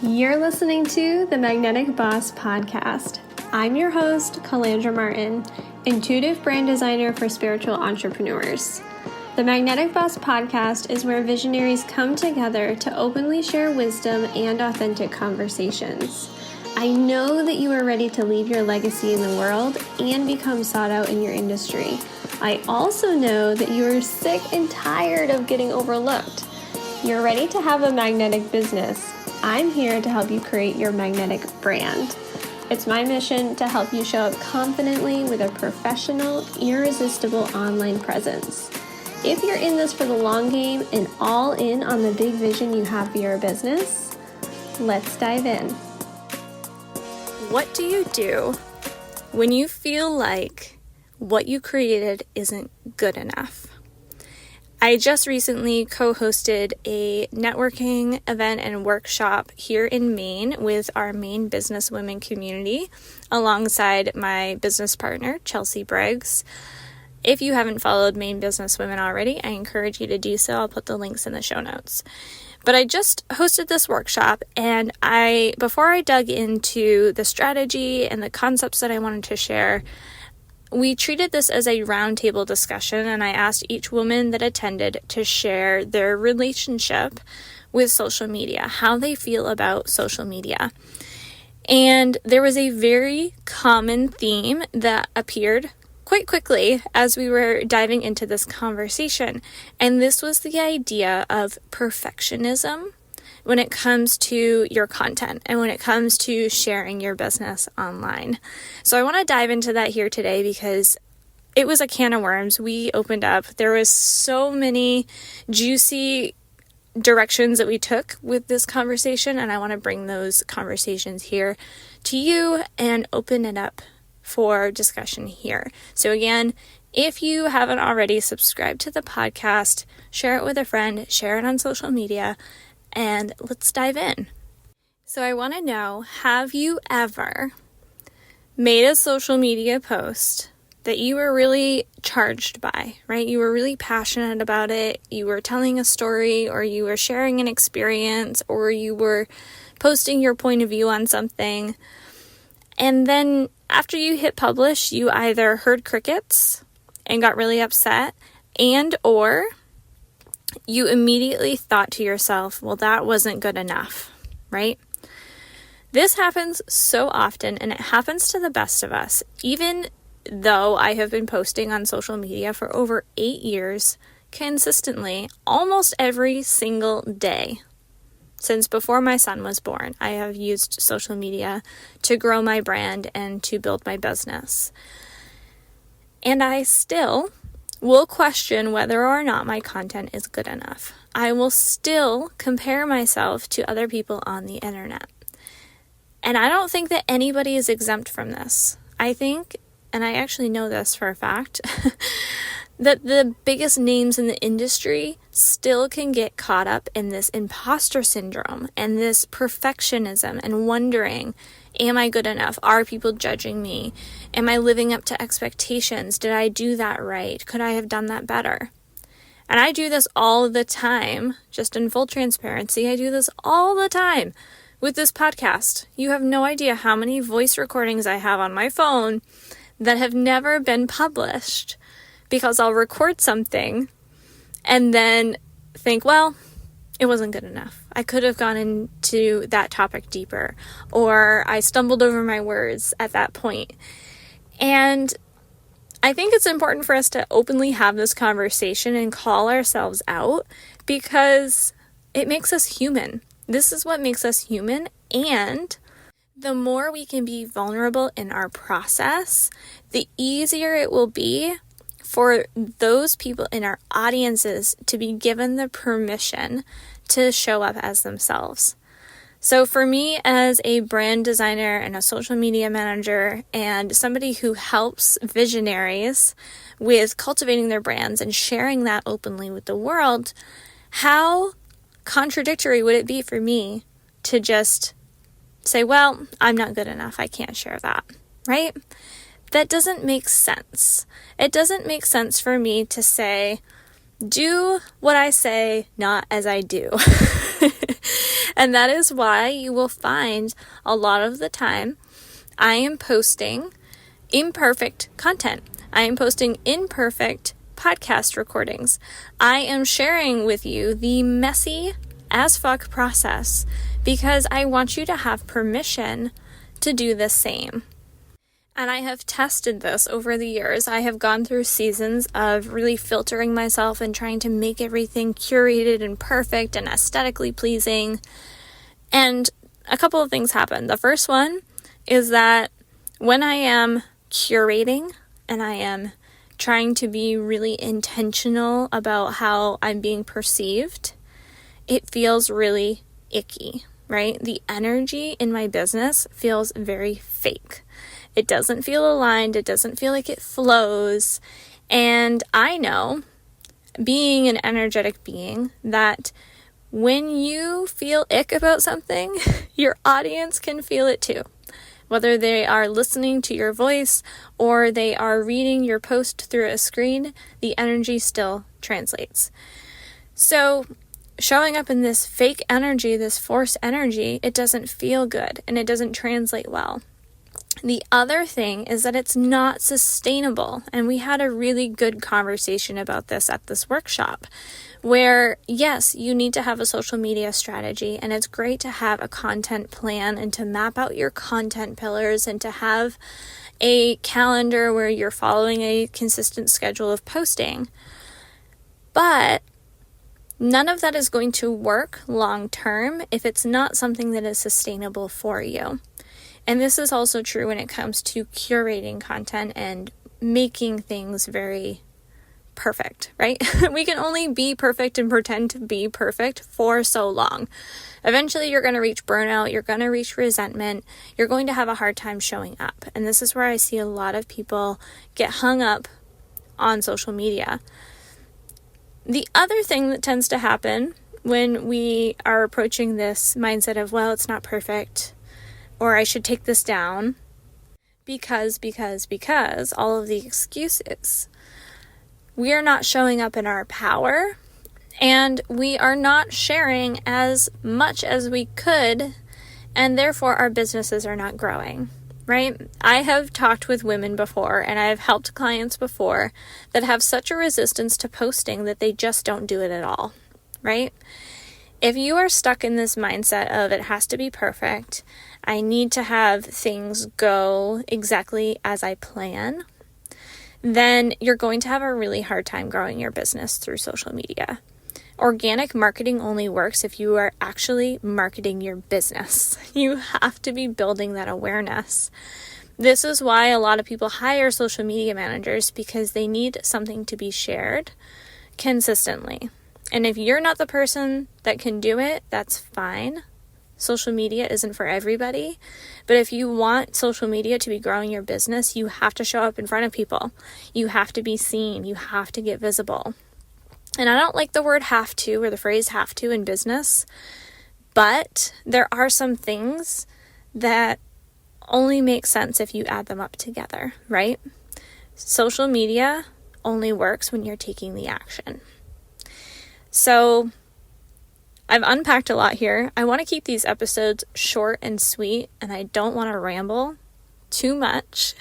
You're listening to the Magnetic Boss Podcast. I'm your host, Calandra Martin, intuitive brand designer for spiritual entrepreneurs. The Magnetic Boss Podcast is where visionaries come together to openly share wisdom and authentic conversations. I know that you are ready to leave your legacy in the world and become sought out in your industry. I also know that you are sick and tired of getting overlooked. You're ready to have a magnetic business. I'm here to help you create your magnetic brand. It's my mission to help you show up confidently with a professional, irresistible online presence. If you're in this for the long game and all in on the big vision you have for your business, let's dive in. What do you do when you feel like what you created isn't good enough? I just recently co-hosted a networking event and workshop here in Maine with our Maine business women community alongside my business partner, Chelsea Briggs. If you haven't followed Maine Business Women already, I encourage you to do so. I'll put the links in the show notes. But I just hosted this workshop, and before I dug into the strategy and the concepts that I wanted to share, we treated this as a roundtable discussion, and I asked each woman that attended to share their relationship with social media, how they feel about social media. And there was a very common theme that appeared quite quickly as we were diving into this conversation, and this was the idea of perfectionism when it comes to your content and when it comes to sharing your business online. So I want to dive into that here today because it was a can of worms we opened up. There was so many juicy directions that we took with this conversation, and I want to bring those conversations here to you and open it up for discussion here. So again, if you haven't already subscribed to the podcast, share it with a friend, share it on social media, and let's dive in. So I want to know, have you ever made a social media post that you were really charged by, right? You were really passionate about it. You were telling a story, or you were sharing an experience, or you were posting your point of view on something. And then after you hit publish, you either heard crickets and got really upset, or you immediately thought to yourself, well, that wasn't good enough, right? This happens so often, and it happens to the best of us. Even though I have been posting on social media for over 8 years, consistently, almost every single day, since before my son was born, I have used social media to grow my brand and to build my business. And I still will question whether or not my content is good enough. I will still compare myself to other people on the internet. And I don't think that anybody is exempt from this. I think, and I actually know this for a fact, that the biggest names in the industry still can get caught up in this imposter syndrome and this perfectionism and wondering, am I good enough? Are people judging me? Am I living up to expectations? Did I do that right? Could I have done that better? And I do this all the time, just in full transparency. I do this all the time with this podcast. You have no idea how many voice recordings I have on my phone that have never been published, because I'll record something and then think, well, it wasn't good enough. I could have gone into that topic deeper, or I stumbled over my words at that point. And I think it's important for us to openly have this conversation and call ourselves out, because it makes us human. This is what makes us human. And the more we can be vulnerable in our process, the easier it will be for those people in our audiences to be given the permission to show up as themselves. So for me, as a brand designer and a social media manager and somebody who helps visionaries with cultivating their brands and sharing that openly with the world, how contradictory would it be for me to just say, well, I'm not good enough, I can't share that, right? That doesn't make sense. It doesn't make sense for me to say, do what I say, not as I do. And that is why you will find a lot of the time I am posting imperfect content. I am posting imperfect podcast recordings. I am sharing with you the messy as fuck process because I want you to have permission to do the same. And I have tested this over the years. I have gone through seasons of really filtering myself and trying to make everything curated and perfect and aesthetically pleasing. And a couple of things happen. The first one is that when I am curating and I am trying to be really intentional about how I'm being perceived, it feels really icky, right? The energy in my business feels very fake. It doesn't feel aligned. It doesn't feel like it flows. And I know, being an energetic being, that when you feel ick about something, your audience can feel it too. Whether they are listening to your voice or they are reading your post through a screen, the energy still translates. So showing up in this fake energy, this forced energy, it doesn't feel good and it doesn't translate well. The other thing is that it's not sustainable. And we had a really good conversation about this at this workshop where, yes, you need to have a social media strategy and it's great to have a content plan and to map out your content pillars and to have a calendar where you're following a consistent schedule of posting. But none of that is going to work long term if it's not something that is sustainable for you. And this is also true when it comes to curating content and making things very perfect, right? We can only be perfect and pretend to be perfect for so long. Eventually, you're going to reach burnout. You're going to reach resentment. You're going to have a hard time showing up. And this is where I see a lot of people get hung up on social media. The other thing that tends to happen when we are approaching this mindset of, well, it's not perfect, or I should take this down because all of the excuses. We are not showing up in our power and we are not sharing as much as we could, and therefore our businesses are not growing, right? I have talked with women before and I've helped clients before that have such a resistance to posting that they just don't do it at all, right? If you are stuck in this mindset of it has to be perfect, I need to have things go exactly as I plan, then you're going to have a really hard time growing your business through social media. Organic marketing only works if you are actually marketing your business. You have to be building that awareness. This is why a lot of people hire social media managers, because they need something to be shared consistently. And if you're not the person that can do it, that's fine. Social media isn't for everybody. But if you want social media to be growing your business, you have to show up in front of people. You have to be seen. You have to get visible. And I don't like the word have to or the phrase have to in business, but there are some things that only make sense if you add them up together, right? Social media only works when you're taking the action. So I've unpacked a lot here. I want to keep these episodes short and sweet, and I don't want to ramble too much.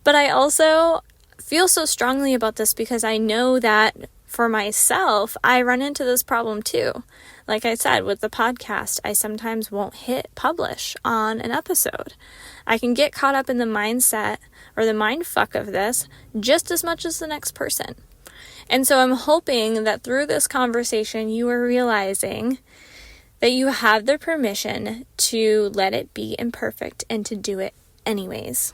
But I also feel so strongly about this because I know that for myself, I run into this problem too. Like I said, with the podcast, I sometimes won't hit publish on an episode. I can get caught up in the mindset or the mind fuck of this just as much as the next person. And so I'm hoping that through this conversation, you are realizing that you have the permission to let it be imperfect and to do it anyways.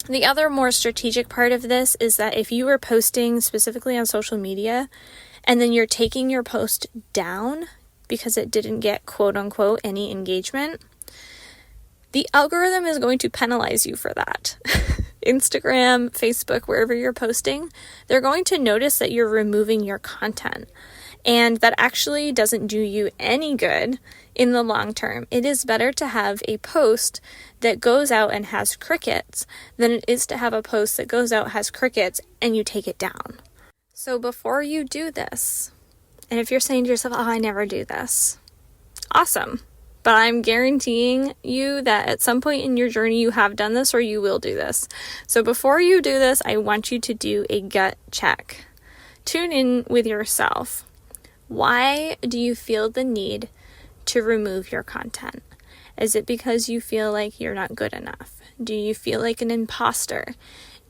The other more strategic part of this is that if you are posting specifically on social media and then you're taking your post down because it didn't get quote unquote any engagement, the algorithm is going to penalize you for that. Instagram, Facebook, wherever you're posting, they're going to notice that you're removing your content. And that actually doesn't do you any good in the long term. It is better to have a post that goes out and has crickets than it is to have a post that goes out, has crickets, and you take it down. So before you do this, and if you're saying to yourself, oh, I never do this, awesome. But I'm guaranteeing you that at some point in your journey you have done this or you will do this. So before you do this, I want you to do a gut check. Tune in with yourself. Why do you feel the need to remove your content? Is it because you feel like you're not good enough? Do you feel like an imposter?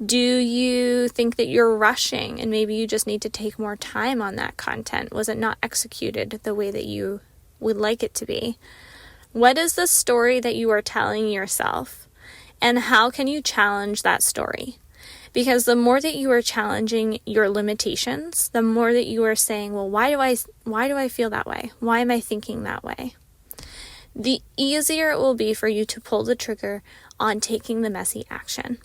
Do you think that you're rushing and maybe you just need to take more time on that content? Was it not executed the way that you would like it to be? What is the story that you are telling yourself? And how can you challenge that story? Because the more that you are challenging your limitations, the more that you are saying, well, why do I feel that way? Why am I thinking that way? The easier it will be for you to pull the trigger on taking the messy action.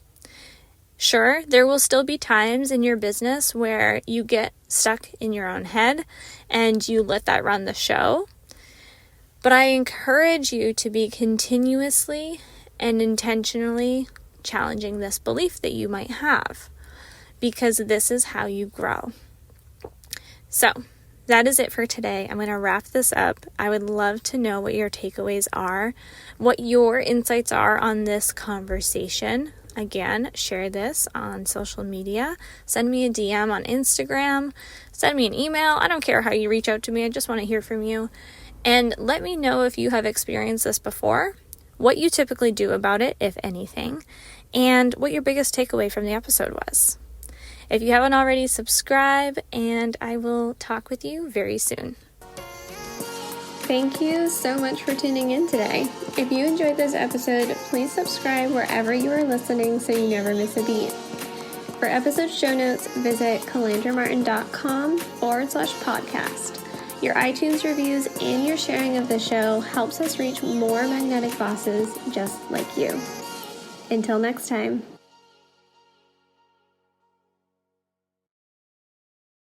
Sure, there will still be times in your business where you get stuck in your own head and you let that run the show. But I encourage you to be continuously and intentionally challenging this belief that you might have, because this is how you grow. So that is it for today. I'm going to wrap this up. I would love to know what your takeaways are, what your insights are on this conversation. Again, share this on social media. Send me a DM on Instagram. Send me an email. I don't care how you reach out to me. I just want to hear from you. And let me know if you have experienced this before, what you typically do about it, if anything, and what your biggest takeaway from the episode was. If you haven't already, subscribe, and I will talk with you very soon. Thank you so much for tuning in today. If you enjoyed this episode, please subscribe wherever you are listening so you never miss a beat. For episode show notes, visit calandramartin.com/podcast. Your iTunes reviews and your sharing of the show helps us reach more magnetic bosses just like you. Until next time.